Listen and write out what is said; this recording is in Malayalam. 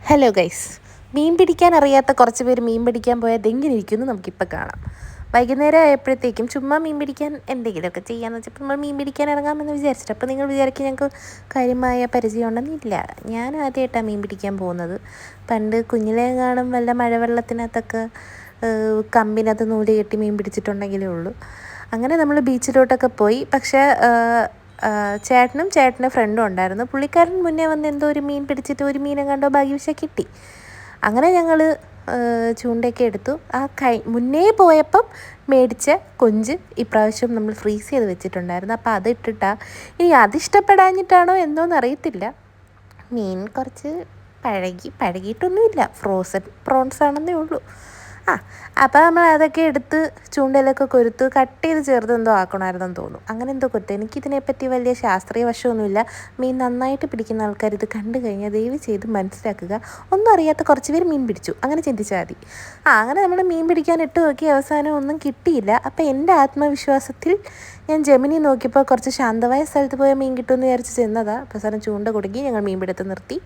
ഹലോ ഗൈസ്, മീൻ പിടിക്കാൻ അറിയാത്ത കുറച്ച് പേര് മീൻ പിടിക്കാൻ പോയാൽ അതെങ്ങനെ ഇരിക്കുമെന്ന് നമുക്കിപ്പോൾ കാണാം. വൈകുന്നേരം ആയപ്പോഴത്തേക്കും ചുമ്മാ മീൻ പിടിക്കാൻ എന്തെങ്കിലുമൊക്കെ ചെയ്യാമെന്ന് വെച്ചപ്പോൾ നമ്മൾ മീൻ പിടിക്കാൻ ഇറങ്ങാമെന്ന് വിചാരിച്ചിട്ട്, അപ്പോൾ നിങ്ങൾ വിചാരിക്കും ഞങ്ങൾക്ക് കാര്യമായ പരിചയം ഉണ്ടെന്നില്ല. ഞാൻ ആദ്യമായിട്ടാണ് മീൻ പിടിക്കാൻ പോകുന്നത്. പണ്ട് കുഞ്ഞിലേ കാണും വല്ല മഴവെള്ളത്തിനകത്തൊക്കെ കമ്പിനകത്ത് നൂല് കെട്ടി മീൻ പിടിച്ചിട്ടുണ്ടെങ്കിലേ ഉള്ളൂ. അങ്ങനെ നമ്മൾ ബീച്ചിലോട്ടൊക്കെ പോയി. പക്ഷേ ചേട്ടൻ്റെ ഫ്രണ്ടും ഉണ്ടായിരുന്നു. പുള്ളിക്കാരൻ മുന്നേ വന്ന് എന്തോ ഒരു മീൻ പിടിച്ചിട്ട് ഒരു മീനെ കണ്ടോ ഭാഗ്യവശാൽ കിട്ടി. അങ്ങനെ ഞങ്ങൾ ചൂണ്ടയൊക്കെ എടുത്തു. മുന്നേ പോയപ്പം മേടിച്ച കൊഞ്ച് ഇപ്രാവശ്യം നമ്മൾ ഫ്രീസ് ചെയ്ത് വെച്ചിട്ടുണ്ടായിരുന്നു. അപ്പോൾ അതിട്ടിട്ടാണ്. ഇനി അതിഷ്ടപ്പെടാഞ്ഞിട്ടാണോ എന്തോന്നറിയത്തില്ല, മീൻ കുറച്ച് പഴകിയിട്ടൊന്നുമില്ല, ഫ്രോസൺ പ്രോൺസ് ആണെന്നേ ഉള്ളൂ. അപ്പോൾ നമ്മൾ അതൊക്കെ എടുത്ത് ചൂണ്ടയിലൊക്കെ കൊരുത്ത് കട്ട് ചെയ്ത് ചേർത്ത് എന്തോ ആക്കണമായിരുന്നെന്ന് തോന്നുന്നു. അങ്ങനെ എന്തോ കൊടുത്തു. എനിക്കിതിനെപ്പറ്റി വലിയ ശാസ്ത്രീയ വശമൊന്നുമില്ല. മീൻ നന്നായിട്ട് പിടിക്കുന്ന ആൾക്കാർ ഇത് കണ്ടു കഴിഞ്ഞാൽ ദയവ് ചെയ്ത് മനസ്സിലാക്കുക. ഒന്നും അറിയാത്ത കുറച്ച് പേര് മീൻ പിടിച്ചു, അങ്ങനെ ചിന്തിച്ചാൽ മതി. അങ്ങനെ നമ്മൾ മീൻ പിടിക്കാൻ ഇട്ട് നോക്കി, അവസാനം ഒന്നും കിട്ടിയില്ല. അപ്പോൾ എൻ്റെ ആത്മവിശ്വാസത്തിൽ ഞാൻ ജെമിനി നോക്കിയപ്പോൾ കുറച്ച് ശാന്തമായ സ്ഥലത്ത് പോയാൽ മീൻ കിട്ടുമെന്ന് വിചാരിച്ച് ചെന്നതാണ്. അവസാനം ചൂണ്ട കുടുങ്ങി, ഞങ്ങൾ മീൻ പിടുത്തം നിർത്തി.